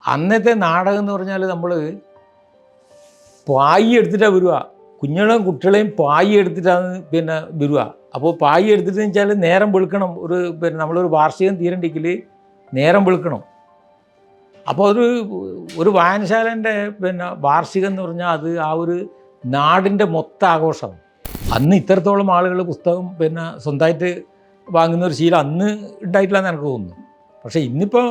അന്നത്തെ നാടകം എന്ന് പറഞ്ഞാൽ നമ്മൾ പായി എടുത്തിട്ടാണ് വരിക. കുഞ്ഞുങ്ങളും കുട്ടികളെയും പായി എടുത്തിട്ടാണ് വരിക. അപ്പോൾ പായി എടുത്തിട്ടെന്ന് വെച്ചാൽ നേരം വെളുക്കണം. നമ്മളൊരു വാർഷികം തീരണ്ടെങ്കിൽ നേരം വെളുക്കണം. അപ്പോൾ ഒരു വായനശാലേൻ്റെ വാർഷികം എന്ന് പറഞ്ഞാൽ അത് ആ ഒരു നാടിൻ്റെ മൊത്തം ആഘോഷം. അന്ന് ഇത്രത്തോളം ആളുകൾ പുസ്തകം സ്വന്തമായിട്ട് വാങ്ങുന്ന ഒരു ശീലം അന്ന് ഉണ്ടായിട്ടില്ലെന്ന് എനിക്ക് തോന്നുന്നു. പക്ഷേ ഇന്നിപ്പോൾ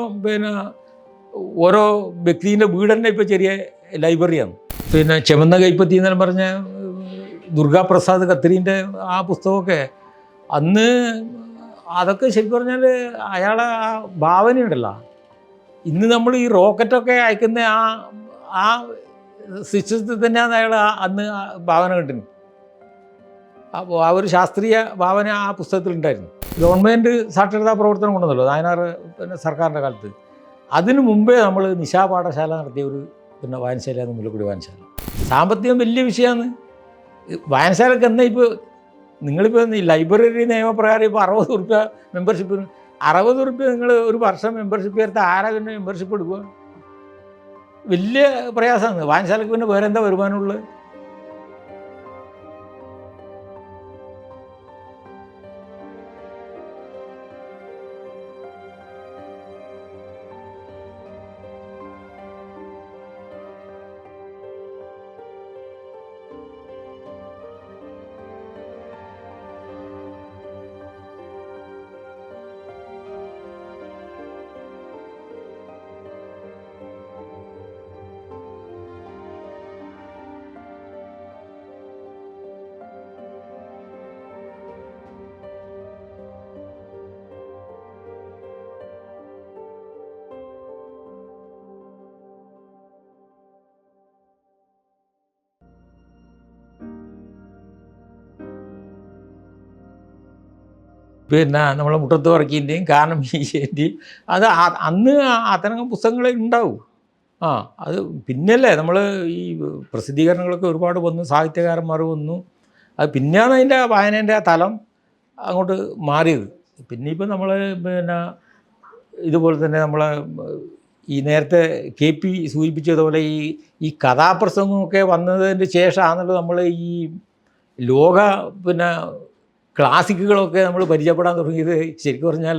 ഓരോ വ്യക്തിൻ്റെ വീട് തന്നെ ഇപ്പോൾ ചെറിയ ലൈബ്രറിയാണ്. ചെമന്ന കൈപ്പത്തി എന്നെല്ലാം പറഞ്ഞ ദുർഗാപ്രസാദ് ഖത്രീൻ്റെ ആ പുസ്തകമൊക്കെ അന്ന് അതൊക്കെ ശരിക്കും പറഞ്ഞാൽ അയാളെ ആ ഭാവനയുണ്ടല്ലോ. ഇന്ന് നമ്മൾ ഈ റോക്കറ്റൊക്കെ അയക്കുന്ന ആ സിസ്റ്റത്തിൽ തന്നെയാണ് അയാൾ അന്ന് ഭാവന കണ്ടിരുന്നത്. അപ്പോൾ ആ ഒരു ശാസ്ത്രീയ ഭാവന ആ പുസ്തകത്തിലുണ്ടായിരുന്നു. ഗവൺമെൻറ് സാക്ഷരതാ പ്രവർത്തനം കൊണ്ടുവന്നല്ലോ 14 സർക്കാരിൻ്റെ കാലത്ത്. അതിനു മുമ്പേ നമ്മൾ നിശാ പാഠശാല നടത്തിയ ഒരു വായനശാലയാണ് മുല്ലക്കുടി വായനശാല. സാമ്പത്തികം വലിയ വിഷയമാണ്. വായനശാലക്ക് എന്നാൽ ഇപ്പോൾ നിങ്ങളിപ്പോൾ ഈ ലൈബ്രറി നിയമപ്രകാരം ഇപ്പോൾ 60 റുപ്യ മെമ്പർഷിപ്പിന് 60 റുപ്യ നിങ്ങൾ ഒരു വർഷം മെമ്പർഷിപ്പ് ചേർത്ത് ആരാ പിന്നെ മെമ്പർഷിപ്പ് എടുക്കുക? വലിയ പ്രയാസമാണ്. വായനശാലക്ക് പിന്നെ വേറെ എന്താ വരുമാനമുള്ളത്? നമ്മളെ മുട്ടത്ത് വർക്കിൻ്റെയും കാനം മീശേൻ്റെയും അത് അന്ന് അത്തരം പുസ്തകങ്ങൾ ഉണ്ടാവും. അത് പിന്നല്ലേ നമ്മൾ ഈ പ്രസിദ്ധീകരണങ്ങളൊക്കെ ഒരുപാട് വന്നു, സാഹിത്യകാരന്മാർ വന്നു. അത് പിന്നെയാണ് അതിൻ്റെ വായനേൻ്റെ ആ തലം അങ്ങോട്ട് മാറിയത്. പിന്നെ ഇപ്പം നമ്മൾ ഇതുപോലെ തന്നെ നമ്മളെ ഈ നേരത്തെ KP സൂചിപ്പിച്ചതുപോലെ ഈ കഥാപ്രസംഗമൊക്കെ വന്നതിൻ്റെ ശേഷമാണല്ലോ നമ്മൾ ഈ ലോക ക്ലാസിക്കുകളൊക്കെ നമ്മൾ പരിചയപ്പെടാൻ തുടങ്ങിയത്. ശരിക്കും പറഞ്ഞാൽ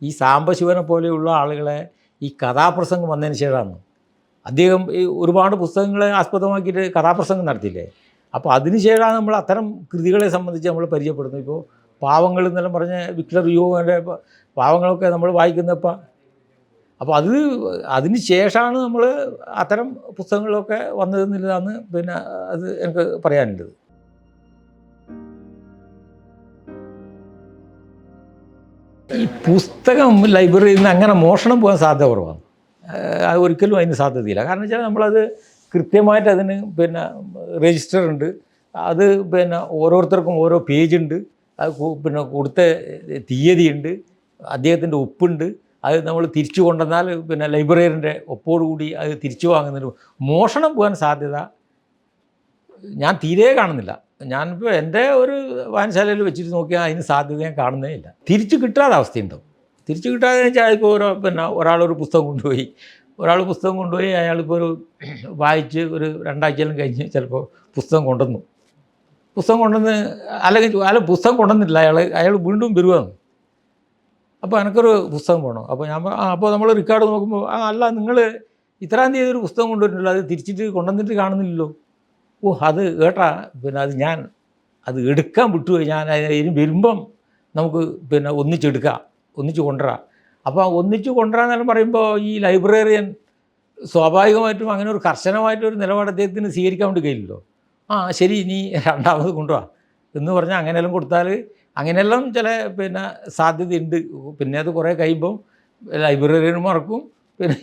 ഈ സാംബശിവനെ പോലെയുള്ള ആളുകളെ ഈ കഥാപ്രസംഗം വന്നതിന് ശേഷമാണ്. അദ്ദേഹം ഈ ഒരുപാട് പുസ്തകങ്ങളെ ആസ്പദമാക്കിയിട്ട് കഥാപ്രസംഗം നടത്തിയില്ലേ. അപ്പോൾ അതിന് ശേഷമാണ് നമ്മൾ അത്തരം കൃതികളെ സംബന്ധിച്ച് നമ്മൾ പരിചയപ്പെടുന്നത്. ഇപ്പോൾ പാവങ്ങൾ എന്നെല്ലാം പറഞ്ഞ വിക്ടർ ഹ്യൂഗോൻ്റെ പാവങ്ങളൊക്കെ നമ്മൾ വായിക്കുന്നപ്പോൾ അപ്പോൾ അതിന് ശേഷമാണ് നമ്മൾ അത്തരം പുസ്തകങ്ങളൊക്കെ വന്നതെന്നുള്ളതാണ് അത് എനിക്ക് പറയാനുള്ളത്. ഈ പുസ്തകം ലൈബ്രറിയിൽ നിന്ന് അങ്ങനെ മോഷണം പോകാൻ സാധ്യത കുറവാണ്. അത് ഒരിക്കലും അതിന് സാധ്യതയില്ല. കാരണം വെച്ചാൽ നമ്മളത് കൃത്യമായിട്ട് അതിന് രജിസ്റ്റർ ഉണ്ട്. അത് ഓരോരുത്തർക്കും ഓരോ പേജുണ്ട്. അത് കൊടുത്ത തീയതിയുണ്ട്, അദ്ദേഹത്തിൻ്റെ ഒപ്പുണ്ട്. അത് നമ്മൾ തിരിച്ചു കൊണ്ടുവന്നാൽ ലൈബ്രറിയൻ്റെ ഒപ്പോടുകൂടി അത് തിരിച്ചു വാങ്ങുന്നതിന് മോഷണം പോകാൻ സാധ്യത ഞാൻ തീരെ കാണുന്നില്ല. ഞാനിപ്പോൾ എൻ്റെ ഒരു വായനശാലയിൽ വെച്ചിട്ട് നോക്കിയാൽ അതിന് സാധ്യത ഞാൻ കാണുന്നേ ഇല്ല. തിരിച്ചു കിട്ടാത്ത അവസ്ഥയുണ്ടാവും. തിരിച്ചു കിട്ടാതെ വെച്ചാൽ ഇപ്പോൾ ഒരാളൊരു പുസ്തകം കൊണ്ടുപോയി അയാളിപ്പോൾ ഒരു വായിച്ച് ഒരു 2 ആഴ്ചയിലും കഴിഞ്ഞ് ചിലപ്പോൾ പുസ്തകം കൊണ്ടുവന്നു അല്ലെങ്കിൽ അയാൾ പുസ്തകം കൊണ്ടുവന്നില്ല, അയാൾ വീണ്ടും വരുവാണ്. അപ്പോൾ എനിക്കൊരു പുസ്തകം വേണം. അപ്പോൾ അപ്പോൾ നമ്മൾ റെക്കോർഡ് നോക്കുമ്പോൾ അല്ല, നിങ്ങൾ ഇത്രാം തീയതി ഒരു പുസ്തകം കൊണ്ടുവരുന്നില്ല, അത് തിരിച്ചിട്ട് കൊണ്ടുവന്നിട്ട് കാണുന്നില്ലല്ലോ. അത് കേട്ടാ അത് എടുക്കാൻ വിട്ടുപോയി. ഞാൻ അതിന് വരുമ്പം നമുക്ക് ഒന്നിച്ച് കൊണ്ടുവരാം. അപ്പോൾ ഒന്നിച്ച് കൊണ്ടുവരാന്നെല്ലാം പറയുമ്പോൾ ഈ ലൈബ്രറിയൻ സ്വാഭാവികമായിട്ടും അങ്ങനെ ഒരു കർശനമായിട്ടൊരു നിലപാട് അദ്ദേഹത്തിന് സ്വീകരിക്കാൻ വേണ്ടി കഴിയില്ലല്ലോ. ശരി, ഇനി രണ്ടാമത് കൊണ്ടുപോവാ എന്ന് പറഞ്ഞാൽ അങ്ങനെയെല്ലാം കൊടുത്താൽ അങ്ങനെയെല്ലാം ചില സാധ്യതയുണ്ട്. പിന്നെ അത് കുറേ കഴിയുമ്പം ലൈബ്രറിയനും മറക്കും.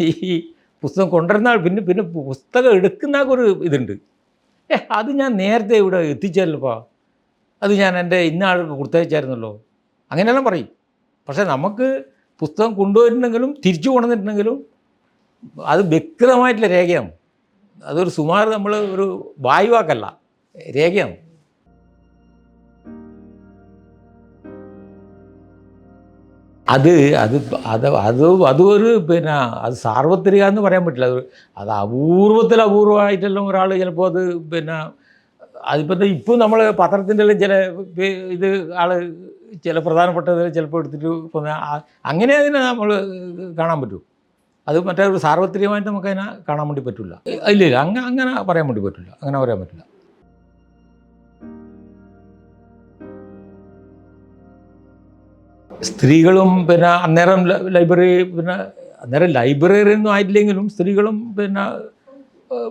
ഈ പുസ്തകം കൊണ്ടുവരുന്ന ആൾ പിന്നെ പുസ്തകം എടുക്കുന്ന ഒരു ഇതുണ്ട്. അത് ഞാൻ നേരത്തെ ഇവിടെ എത്തിച്ചല്ലോ, അത് ഞാൻ എൻ്റെ ഇന്ന ആൾക്ക് കൊടുത്തയച്ചായിരുന്നല്ലോ, അങ്ങനെയെല്ലാം പറയും. പക്ഷേ നമുക്ക് പുസ്തകം കൊണ്ടുവരുന്നെങ്കിലും തിരിച്ചു കൊണ്ടുവന്നിട്ടുണ്ടെങ്കിലും അത് വ്യക്തമായിട്ടുള്ള രേഖയാണ്. അതൊരു സുമാർ നമ്മൾ ഒരു വായുവാക്കല്ല, രേഖയാണ്. അത് അത് അത് അത് അതൊരു അത് സാർവത്രിക എന്ന് പറയാൻ പറ്റില്ല. അത് അപൂർവമായിട്ടെല്ലാം ഒരാൾ ചിലപ്പോൾ അത് ഇപ്പോൾ നമ്മൾ പത്രത്തിൻ്റെ എല്ലാം ചില ഇത് ആൾ ചില പ്രധാനപ്പെട്ടത് ചിലപ്പോൾ എടുത്തിട്ട് അങ്ങനെ അതിനെ നമ്മൾ കാണാൻ പറ്റൂ. അത് മറ്റേ ഒരു സാർവത്രികമായിട്ട് നമുക്കതിനെ കാണാൻ വേണ്ടി പറ്റില്ല. ഇല്ല അങ്ങനെ പറയാൻ വേണ്ടി പറ്റില്ല. അങ്ങനെ പറയാൻ പറ്റില്ല. സ്ത്രീകളും അന്നേരം ലൈബ്രറി അന്നേരം ലൈബ്രറിയൊന്നും ആയിട്ടില്ലെങ്കിലും സ്ത്രീകളും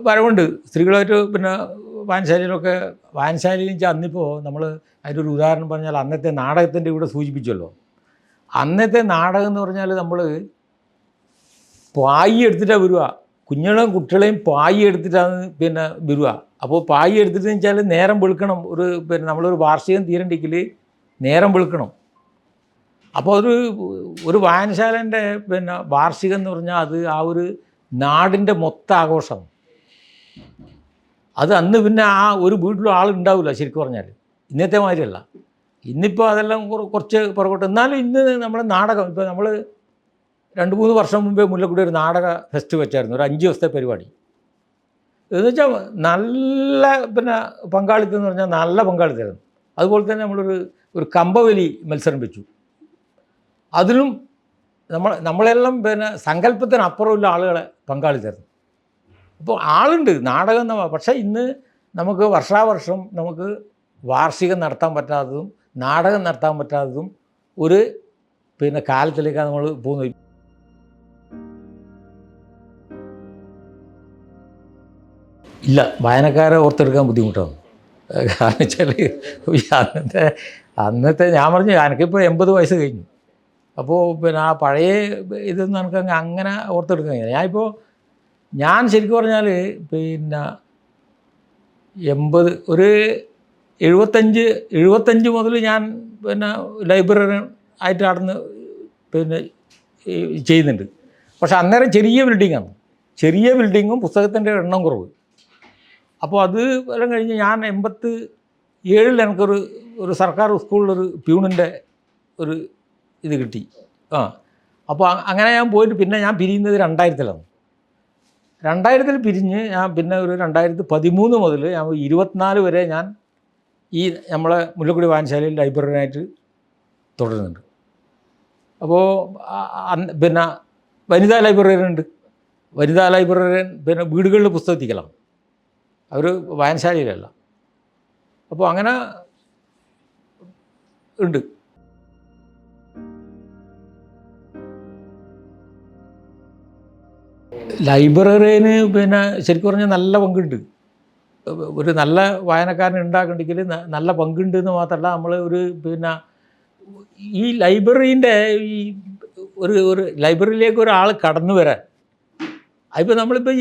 വരവുണ്ട്. സ്ത്രീകളായിട്ട് വായനശാലയിലൊക്കെ വായനശാലയിൽ വെച്ചാൽ അന്നിപ്പോൾ നമ്മൾ അതിൻ്റെ ഒരു ഉദാഹരണം പറഞ്ഞാൽ അന്നത്തെ നാടകത്തിൻ്റെ ഇവിടെ സൂചിപ്പിച്ചല്ലോ. അന്നത്തെ നാടകം എന്ന് പറഞ്ഞാൽ നമ്മൾ പായി എടുത്തിട്ടാണ് വരിക. കുട്ടികളെയും പായി എടുത്തിട്ടാണ് വരിക. അപ്പോൾ പായി എടുത്തിട്ട് വെച്ചാൽ നേരം വെളുക്കണം. നമ്മളൊരു വാർഷികം തീരണ്ടെങ്കിൽ നേരം വെളുക്കണം. അപ്പോൾ ഒരു വായനശാലേൻ്റെ വാർഷികം എന്ന് പറഞ്ഞാൽ അത് ആ ഒരു നാടിൻ്റെ മൊത്തം ആഘോഷം. അത് അന്ന് ആ ഒരു വീട്ടിലും ആളുണ്ടാവില്ല ശരിക്കും പറഞ്ഞാൽ. ഇന്നത്തെ മാതിരിയല്ല. ഇന്നിപ്പോൾ അതെല്ലാം കുറച്ച് പുറകോട്ട്. എന്നാലും ഇന്ന് നമ്മൾ നാടകം ഇപ്പോൾ നമ്മൾ 2-3 വർഷം മുമ്പേ മുല്ലക്കുടി ഒരു നാടക ഫെസ്റ്റ് വെച്ചായിരുന്നു. ഒരു 5 ദിവസത്തെ പരിപാടി. എന്ന് വെച്ചാൽ നല്ല പങ്കാളിത്തം എന്ന് പറഞ്ഞാൽ നല്ല പങ്കാളിത്തമായിരുന്നു. അതുപോലെ തന്നെ നമ്മളൊരു കമ്പവലി മത്സരം വെച്ചു. അതിലും നമ്മളെല്ലാം സങ്കല്പത്തിനപ്പുറമുള്ള ആളുകളെ പങ്കാളിത്തമായിരുന്നു. അപ്പോൾ ആളുണ്ട് നാടകം. പക്ഷേ ഇന്ന് നമുക്ക് വർഷാവർഷം നമുക്ക് വാർഷികം നടത്താൻ പറ്റാത്തതും നാടകം നടത്താൻ പറ്റാത്തതും ഒരു കാലത്തിലേക്കാണ് നമ്മൾ പോകുന്നത്. ഇല്ല, വായനക്കാരെ ഓർത്തെടുക്കാൻ ബുദ്ധിമുട്ടാണ്. കാരണം വെച്ചാൽ അന്നത്തെ ഞാൻ പറഞ്ഞു എനിക്കിപ്പോൾ 80 വയസ്സ് കഴിഞ്ഞു. അപ്പോൾ ആ പഴയ ഇതൊന്നും എനിക്ക് അങ്ങനെ ഓർത്തെടുക്കാൻ കഴിയില്ല. ഞാൻ ശരിക്കും പറഞ്ഞാൽ 75 മുതൽ ഞാൻ ലൈബ്രറി ആയിട്ട് നടന്ന് ചെയ്യുന്നുണ്ട്. പക്ഷെ അന്നേരം ചെറിയ ബിൽഡിങ്ങാണ്. ചെറിയ ബിൽഡിങ്ങും പുസ്തകത്തിൻ്റെ എണ്ണം കുറവ്. അപ്പോൾ അത് എല്ലാം കഴിഞ്ഞ് ഞാൻ 87 എനിക്കൊരു സർക്കാർ സ്കൂളിലൊരു പ്യൂണിൻ്റെ ഒരു ഇത് കിട്ടി. അപ്പോൾ അങ്ങനെ ഞാൻ പോയിട്ട് പിന്നെ ഞാൻ പിരിയുന്നത് 2000-ലാണ്. 2000 പിരിഞ്ഞ് ഞാൻ ഒരു 2013 മുതൽ ഞാൻ 24 വരെ ഞാൻ ഈ നമ്മളെ മുല്ലക്കുടി വായനശാലയിൽ ലൈബ്രറിയായിട്ട് തുടരുന്നുണ്ട്. അപ്പോൾ വനിതാ ലൈബ്രറിയൻ ഉണ്ട്. വനിതാ ലൈബ്രറിയൻ വീടുകളിൽ പുസ്തകം എത്തിക്കലാണ്. അവർ വായനശാലയിലല്ല. അപ്പോൾ അങ്ങനെ ഉണ്ട്. ലൈബ്രറിയന് ശരിക്കും പറഞ്ഞാൽ നല്ല പങ്കുണ്ട്. ഒരു നല്ല വായനക്കാരൻ ഉണ്ടാക്കണമെങ്കിൽ നല്ല പങ്കുണ്ട് എന്ന് മാത്രമല്ല, നമ്മൾ ഈ ലൈബ്രറീൻ്റെ ഒരു ലൈബ്രറിയിലേക്ക് ഒരാൾ കടന്നു വരാൻ അതിപ്പോൾ നമ്മളിപ്പോൾ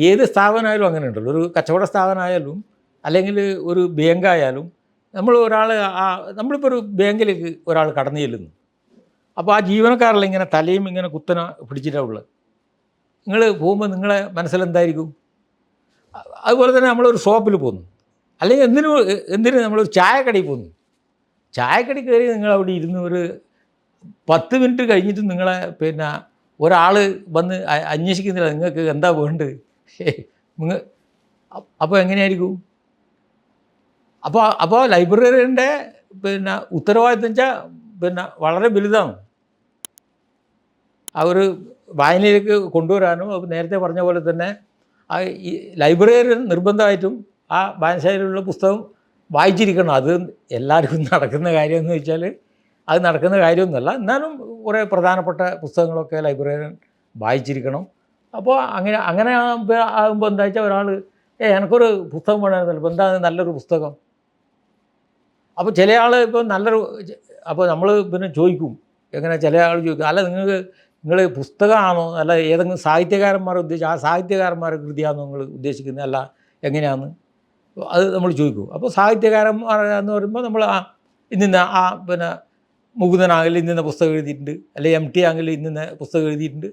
ഏത് സ്ഥാപനമായാലും അങ്ങനെ ഉണ്ടല്ലോ. ഒരു കച്ചവട സ്ഥാപനമായാലും അല്ലെങ്കിൽ ഒരു ബാങ്കായാലും നമ്മളിപ്പോൾ ഒരു ബാങ്കിലേക്ക് ഒരാൾ കടന്നു ചെല്ലുന്നു. അപ്പോൾ ആ ജീവനക്കാരെല്ലാം ഇങ്ങനെ തലയും ഇങ്ങനെ കുത്തനെ പിടിച്ചിട്ടാണ് ഉള്ളത്. നിങ്ങൾ പോകുമ്പോൾ നിങ്ങളെ മനസ്സിലെന്തായിരിക്കും? അതുപോലെ തന്നെ നമ്മളൊരു ഷോപ്പിൽ പോകുന്നു, അല്ലെങ്കിൽ എന്തിനു നമ്മളൊരു ചായക്കടയിൽ പോകുന്നു. ചായക്കടയിൽ കയറി നിങ്ങളവിടെ ഇരുന്ന് ഒരു 10 മിനിറ്റ് കഴിഞ്ഞിട്ട് നിങ്ങളെ ഒരാൾ വന്ന് അന്വേഷിക്കുന്നില്ല നിങ്ങൾക്ക് എന്താ വേണ്ടത്. അപ്പോൾ എങ്ങനെയായിരിക്കും? അപ്പോൾ ലൈബ്രറിയൻ്റെ ഉത്തരവാദിത്തം വെച്ചാൽ വളരെ വലുതാണ്. ആ ഒരു വായനയിലേക്ക് കൊണ്ടുവരാനും നേരത്തെ പറഞ്ഞ പോലെ തന്നെ ഈ ലൈബ്രറിയൻ നിർബന്ധമായിട്ടും ആ വായനശാലയിലുള്ള പുസ്തകം വായിച്ചിരിക്കണം. അത് എല്ലാവർക്കും നടക്കുന്ന കാര്യമെന്ന് വെച്ചാൽ അത് നടക്കുന്ന കാര്യമൊന്നുമല്ല. എന്നാലും കുറേ പ്രധാനപ്പെട്ട പുസ്തകങ്ങളൊക്കെ ലൈബ്രറിയൻ വായിച്ചിരിക്കണം. അപ്പോൾ അങ്ങനെ ആകുമ്പോൾ എന്താ വെച്ചാൽ ഒരാൾ എനിക്കൊരു പുസ്തകം വേണമായിരുന്നല്ലോ, ഇപ്പോൾ എന്താ നല്ലൊരു പുസ്തകം. അപ്പോൾ ചില ആൾ ഇപ്പോൾ അപ്പോൾ നമ്മൾ ചോദിക്കും, എങ്ങനെ ചില ആൾ ചോദിക്കും, അല്ല നിങ്ങൾ പുസ്തകമാണോ അല്ല ഏതെങ്കിലും സാഹിത്യകാരന്മാരെ ആ സാഹിത്യകാരന്മാരെ കൃതിയാണോ നിങ്ങൾ ഉദ്ദേശിക്കുന്നത്, അല്ല എങ്ങനെയാണ് അത് നമ്മൾ ചോദിക്കും. അപ്പോൾ സാഹിത്യകാരന്മാരെന്ന് പറയുമ്പോൾ നമ്മൾ ഇന്നിന്ന മുകുന്ദനാണെങ്കിൽ ഇന്നിന്ന പുസ്തകം എഴുതിയിട്ടുണ്ട്, അല്ലെങ്കിൽ MT ആണെങ്കിൽ ഇന്നിന്ന പുസ്തകം എഴുതിയിട്ടുണ്ട്.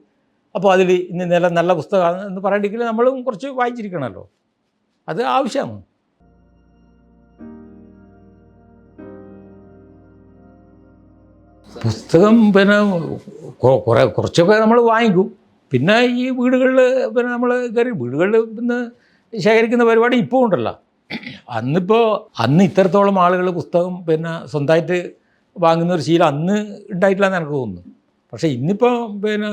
അപ്പോൾ അതിൽ ഇന്നിന്നെല്ലാം നല്ല പുസ്തകമാണ് എന്ന് പറയണമെങ്കിൽ നമ്മളും കുറച്ച് വായിച്ചിരിക്കണമല്ലോ. അത് ആവശ്യമാണ്. പുസ്തകം പിന്നെ കുറച്ചൊക്കെ നമ്മൾ വാങ്ങിക്കും. പിന്നെ ഈ വീടുകളിൽ പിന്നെ നമ്മൾ കയറി വീടുകളിൽ പിന്നെ ശേഖരിക്കുന്ന പരിപാടി ഇപ്പോൾ ഉണ്ടല്ലോ. അന്ന് ഇത്രത്തോളം ആളുകൾ പുസ്തകം പിന്നെ സ്വന്തമായിട്ട് വാങ്ങുന്ന ഒരു ശീലം അന്ന് ഉണ്ടായിട്ടില്ലെന്ന് എനിക്ക് തോന്നുന്നു. പക്ഷേ ഇന്നിപ്പോൾ പിന്നെ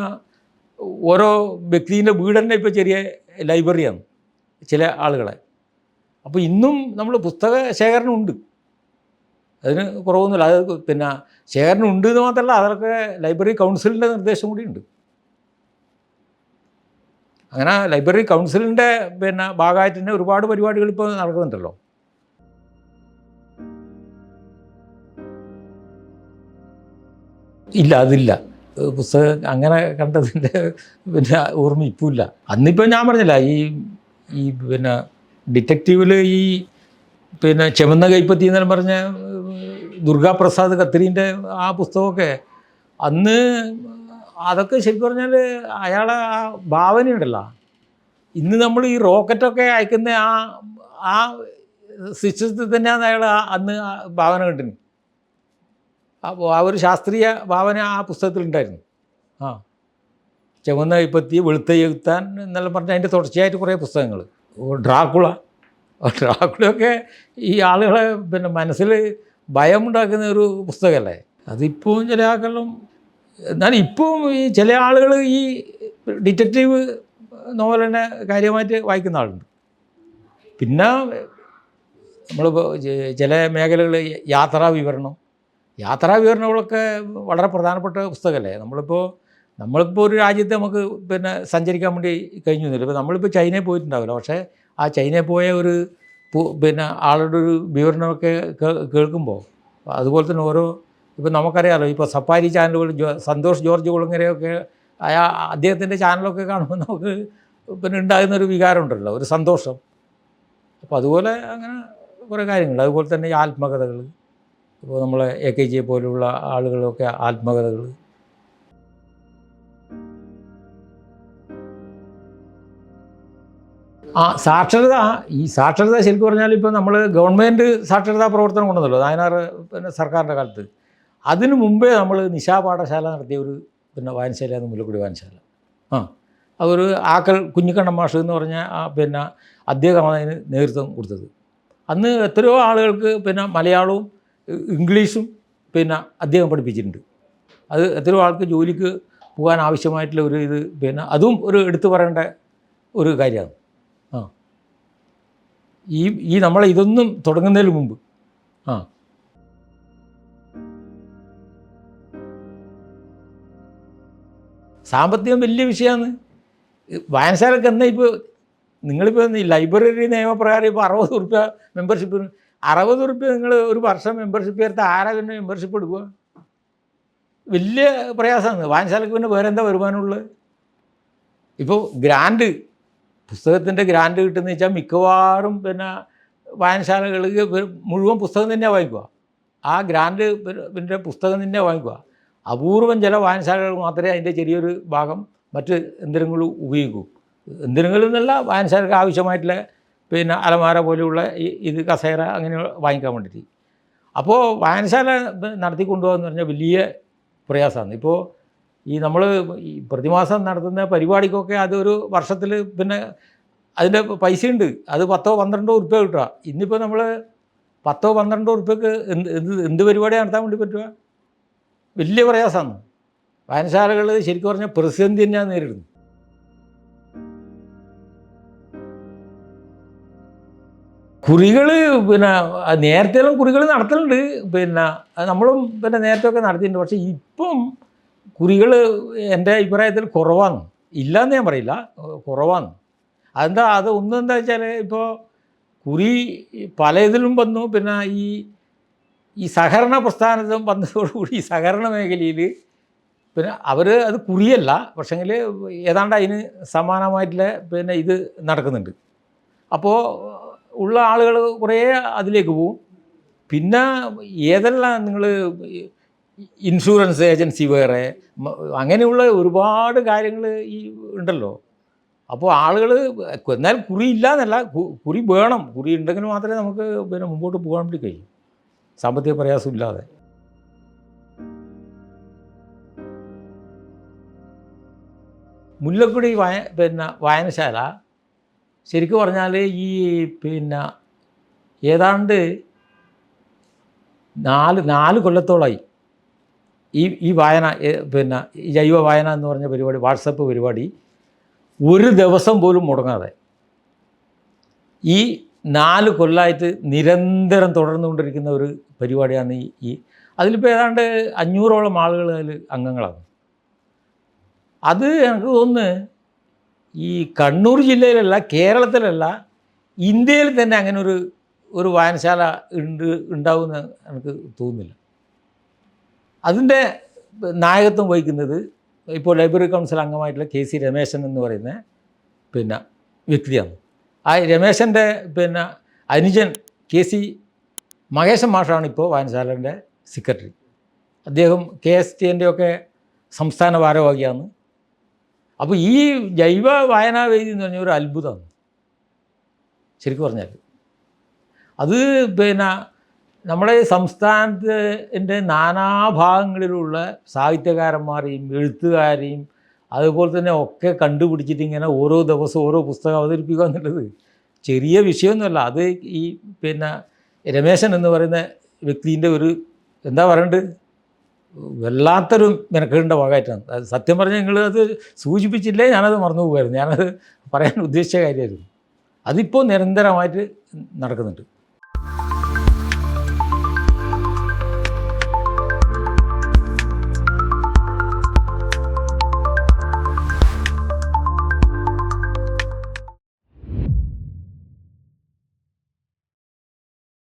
ഓരോ വ്യക്തിൻ്റെ വീട് തന്നെ ഇപ്പോൾ ചെറിയ ലൈബ്രറിയാണ് ചില ആളുകളെ. അപ്പോൾ ഇന്നും നമ്മൾ പുസ്തക ശേഖരണം ഉണ്ട്, അതിന് കുറവൊന്നുമില്ല. അത് പിന്നെ ശേഖരണം ഉണ്ട് എന്ന് മാത്രമല്ല, അതൊക്കെ ലൈബ്രറി കൗൺസിലിൻ്റെ നിർദ്ദേശം കൂടി ഉണ്ട്. അങ്ങനെ ലൈബ്രറി കൗൺസിലിൻ്റെ പിന്നെ ഭാഗമായിട്ട് തന്നെ ഒരുപാട് പരിപാടികൾ ഇപ്പോൾ നടക്കുന്നുണ്ടല്ലോ. ഇല്ല, അതില്ല. പുസ്തകം അങ്ങനെ കണ്ടതിൻ്റെ പിന്നെ ഓർമ്മ ഇപ്പോൾ ഇല്ല. അന്നിപ്പോൾ ഞാൻ പറഞ്ഞില്ല, ഈ പിന്നെ ഡിറ്റക്റ്റീവിൽ ഈ പിന്നെ ചെമന്ന കൈപ്പത്തി എന്നെല്ലാം പറഞ്ഞ ദുർഗാപ്രസാദ് ഖത്രീൻ്റെ ആ പുസ്തകമൊക്കെ അന്ന് അതൊക്കെ ശരിക്കും പറഞ്ഞാൽ അയാളെ ആ ഭാവനയുണ്ടല്ലോ. ഇന്ന് നമ്മൾ ഈ റോക്കറ്റൊക്കെ അയക്കുന്ന ആ സിസ്റ്റത്തിൽ തന്നെയാണ് അയാൾ അന്ന് ഭാവന കണ്ടിന്. അപ്പോൾ ആ ഒരു ശാസ്ത്രീയ ഭാവന ആ പുസ്തകത്തിലുണ്ടായിരുന്നു. ചുവന്ന കൈപ്പത്തി, വെളുത്ത എഴുത്താൻ എന്നെല്ലാം പറഞ്ഞാൽ അതിൻ്റെ തുടർച്ചയായിട്ട് കുറേ പുസ്തകങ്ങൾ. ഡ്രാക്കുളയൊക്കെ ഈ ആളുകളെ പിന്നെ മനസ്സിൽ ഭയമുണ്ടാക്കുന്ന ഒരു പുസ്തകമല്ലേ. അതിപ്പോൾ ചില ആൾക്കെല്ലാം, എന്നാലും ഇപ്പം ഈ ചില ആളുകൾ ഈ ഡിറ്റക്റ്റീവ് നോവൽ തന്നെ കാര്യമായിട്ട് വായിക്കുന്ന ആളുണ്ട്. പിന്നെ നമ്മളിപ്പോൾ ചില മേഖലകൾ യാത്രാ വിവരണങ്ങളൊക്കെ വളരെ പ്രധാനപ്പെട്ട പുസ്തകമല്ലേ. നമ്മളിപ്പോൾ ഒരു രാജ്യത്ത് നമുക്ക് പിന്നെ സഞ്ചരിക്കാൻ വേണ്ടി കഴിഞ്ഞൊന്നുമില്ല. ഇപ്പോൾ നമ്മളിപ്പോൾ ചൈനയിൽ പോയിട്ടുണ്ടാവില്ല, പക്ഷേ ആ ചൈനയിൽ പോയ ഒരു പിന്നെ ആളുടെ ഒരു വിവരണമൊക്കെ കേൾക്കുമ്പോൾ അതുപോലെ തന്നെ ഇപ്പോൾ നമുക്കറിയാമല്ലോ, ഇപ്പോൾ സഫാരി ചാനലുകൾ സന്തോഷ് ജോർജ് കുളങ്ങരയൊക്കെ അദ്ദേഹത്തിൻ്റെ ചാനലൊക്കെ കാണുമ്പോൾ നമുക്ക് പിന്നെ ഉണ്ടാകുന്നൊരു വികാരമുണ്ടല്ലോ, ഒരു സന്തോഷം. അപ്പോൾ അതുപോലെ അങ്ങനെ കുറേ കാര്യങ്ങൾ. അതുപോലെ തന്നെ ഈ ആത്മകഥകൾ, ഇപ്പോൾ നമ്മളെ AKG പോലുള്ള ആളുകളൊക്കെ ആത്മകഥകൾ. സാക്ഷരത ശരിക്കും പറഞ്ഞാൽ ഇപ്പോൾ നമ്മൾ ഗവൺമെൻറ് സാക്ഷരതാ പ്രവർത്തനം കൊണ്ടുവന്നല്ലോ 14 പിന്നെ സർക്കാരിൻ്റെ കാലത്ത്. അതിനു മുമ്പേ നമ്മൾ നിശാപാഠശാല നടത്തിയ ഒരു പിന്നെ വായനശാലയാണ് മുല്ലക്കുടി വായനശാല. അതൊരു ആക്കൽ കുഞ്ഞിക്കണ്ണൻ മാഷ് എന്ന് പറഞ്ഞ പിന്നെ അദ്ദേഹമാണ് അതിന് നേതൃത്വം കൊടുത്തത്. അന്ന് എത്രയോ ആളുകൾക്ക് പിന്നെ മലയാളവും ഇംഗ്ലീഷും പിന്നെ അദ്ദേഹം പഠിപ്പിച്ചിട്ടുണ്ട്. അത് എത്രയോ ആൾക്ക് ജോലിക്ക് പോകാൻ ആവശ്യമായിട്ടുള്ള ഒരു ഇത് പിന്നെ അതും ഒരു എടുത്തു പറയേണ്ട ഒരു കാര്യമാണ്. ഈ നമ്മളെ ഇതൊന്നും തുടങ്ങുന്നതിന് മുമ്പ് സാമ്പത്തികം വലിയ വിഷയമാണ്. വായനശാലക്ക് എന്നാൽ ഇപ്പോൾ നിങ്ങളിപ്പോൾ ഈ ലൈബ്രറി നിയമപ്രകാരം ഇപ്പോൾ 60 ഉറുപ്യ മെമ്പർഷിപ്പിന് 60 ഉറുപ്യ നിങ്ങൾ ഒരു വർഷം മെമ്പർഷിപ്പ് ചേർത്ത് ആരാ പിന്നെ മെമ്പർഷിപ്പ് എടുക്കുക? വലിയ പ്രയാസമാണ്. വായനശാലക്ക് പിന്നെ വേറെ എന്താ വരുമാനമുള്ളത്? ഇപ്പോൾ ഗ്രാൻഡ്, പുസ്തകത്തിൻ്റെ ഗ്രാൻഡ് കിട്ടുന്ന വെച്ചാൽ മിക്കവാറും പിന്നെ വായനശാലകൾ മുഴുവൻ പുസ്തകം തന്നെയാണ് വാങ്ങിക്കുക. ആ ഗ്രാൻഡ് പിന്നെ പുസ്തകം തന്നെയാണ് വാങ്ങിക്കുക. അപൂർവം ചില വായനശാലകൾ മാത്രമേ അതിൻ്റെ ചെറിയൊരു ഭാഗം മറ്റ് എന്തെങ്കിലും ഉപയോഗിക്കൂ. എന്തെങ്കിലും എന്നല്ല, വായനശാലക്ക് ആവശ്യമായിട്ടുള്ള പിന്നെ അലമാര പോലെയുള്ള ഇത് കസേര അങ്ങനെ വാങ്ങിക്കാൻ വേണ്ടിയിട്ട്. അപ്പോൾ വായനശാല നടത്തിക്കൊണ്ടുപോകാന്ന് പറഞ്ഞാൽ വലിയ പ്രയാസമാണ്. ഇപ്പോൾ നമ്മൾ ഈ പ്രതിമാസം നടത്തുന്ന പരിപാടിക്കൊക്കെ അതൊരു വർഷത്തിൽ പിന്നെ അതിൻ്റെ പൈസയുണ്ട്. അത് 10-12 ഉറുപ്യ കിട്ടുക. ഇന്നിപ്പോൾ നമ്മൾ 10-12 ഉറുപ്യക്ക് എന്ത് പരിപാടി നടത്താൻ വേണ്ടി പറ്റുക? വലിയ പ്രയാസമാണ്. വായനശാലകൾ ശരിക്കും പറഞ്ഞാൽ പ്രതിസന്ധി തന്നെയാണ് നേരിടുന്നത്. കുറികൾ പിന്നെ നേരത്തെയെല്ലാം കുറികൾ നടത്തലുണ്ട്. പിന്നെ നമ്മളും പിന്നെ നേരത്തെയൊക്കെ നടത്തിയിട്ടുണ്ട്. പക്ഷേ ഇപ്പം കുറികൾ എൻ്റെ അഭിപ്രായത്തിൽ കുറവാണ്. ഇല്ലയെന്ന് ഞാൻ പറയില്ല, കുറവാണ്. അതെന്താ, അത് ഒന്നെന്താ വെച്ചാൽ ഇപ്പോൾ കുറി പല ഇതിലും വന്നു. പിന്നെ ഈ സഹകരണ പ്രസ്ഥാനത്തും വന്നതോടുകൂടി ഈ സഹകരണ മേഖലയിൽ പിന്നെ അത് കുറിയല്ല, പക്ഷേങ്കിൽ ഏതാണ്ട് അതിന് സമാനമായിട്ടുള്ള പിന്നെ ഇത് നടക്കുന്നുണ്ട്. അപ്പോൾ ഉള്ള ആളുകൾ കുറേ അതിലേക്ക് പോവും. പിന്നെ ഏതെല്ലാം നിങ്ങൾ ഇൻഷുറൻസ് ഏജൻസി വേറെ അങ്ങനെയുള്ള ഒരുപാട് കാര്യങ്ങൾ ഈ ഉണ്ടല്ലോ. അപ്പോൾ ആളുകൾ എന്നാൽ കുറി ഇല്ല എന്നല്ല, കുറി വേണം. കുറി ഉണ്ടെങ്കിൽ മാത്രമേ നമുക്ക് പിന്നെ മുമ്പോട്ട് പോകാൻ വേണ്ടി കഴിയും, സാമ്പത്തിക പ്രയാസമില്ലാതെ. മുല്ലക്കുടി വായനശാല ശരിക്കും പറഞ്ഞാൽ ഈ ഏതാണ്ട് 4 കൊല്ലത്തോളമായി ഈ വായന ഈ ജൈവ വായന എന്ന് പറഞ്ഞ പരിപാടി, വാട്സപ്പ് പരിപാടി ഒരു ദിവസം പോലും മുടങ്ങാതെ ഈ 4 കൊല്ലമായിട്ട് നിരന്തരം തുടർന്നുകൊണ്ടിരിക്കുന്ന ഒരു പരിപാടിയാണ് അതിലിപ്പോൾ ഏതാണ്ട് 500ഓളം ആളുകൾ അതിൽ അംഗങ്ങളാണ്. അത് എനിക്ക് തോന്നുന്നു ഈ കണ്ണൂർ ജില്ലയിലല്ല, കേരളത്തിലല്ല, ഇന്ത്യയിൽ തന്നെ അങ്ങനെ ഒരു വായനശാല ഉണ്ടാവുമെന്ന് എനിക്ക് തോന്നുന്നില്ല. അതിൻ്റെ നായകത്വം വഹിക്കുന്നത് ഇപ്പോൾ ലൈബ്രറി കൗൺസിൽ അംഗമായിട്ടുള്ള KC രമേശൻ എന്ന് പറയുന്ന വ്യക്തിയാണ്. ആ രമേശൻ്റെ അനുജൻ KC മഹേശൻ മാഷാണ് ഇപ്പോൾ വായനശാലൻ്റെ സെക്രട്ടറി. അദ്ദേഹം KSTൻ്റെ ഒക്കെ സംസ്ഥാന ഭാരവാഹിയാണ്. അപ്പോൾ ഈ ജൈവ വായനാവേദി എന്ന് പറഞ്ഞ ഒരു അത്ഭുതമാണ് ശരിക്കും പറഞ്ഞാൽ. അത് നമ്മുടെ സംസ്ഥാനത്തിൻ്റെ നാനാഭാഗങ്ങളിലുള്ള സാഹിത്യകാരന്മാരെയും എഴുത്തുകാരെയും അതുപോലെ തന്നെ ഒക്കെ കണ്ടുപിടിച്ചിട്ട് ഇങ്ങനെ ഓരോ ദിവസവും ഓരോ പുസ്തകം അവതരിപ്പിക്കുക എന്നുള്ളത് ചെറിയ വിഷയമൊന്നുമല്ല. അത് ഈ രമേശൻ എന്ന് പറയുന്ന വ്യക്തിൻ്റെ എന്താ പറയേണ്ടത്, വല്ലാത്തൊരു മെനക്കേണ്ട ഭാഗമായിട്ടാണ്. അത് സത്യം പറഞ്ഞാൽ നിങ്ങളത് സൂചിപ്പിച്ചില്ലേ ഞാനത് മറന്നു പോകുമായിരുന്നു. ഞാനത് പറയാൻ ഉദ്ദേശിച്ച കാര്യമായിരുന്നു. അതിപ്പോൾ നിരന്തരമായിട്ട് നടക്കുന്നുണ്ട്.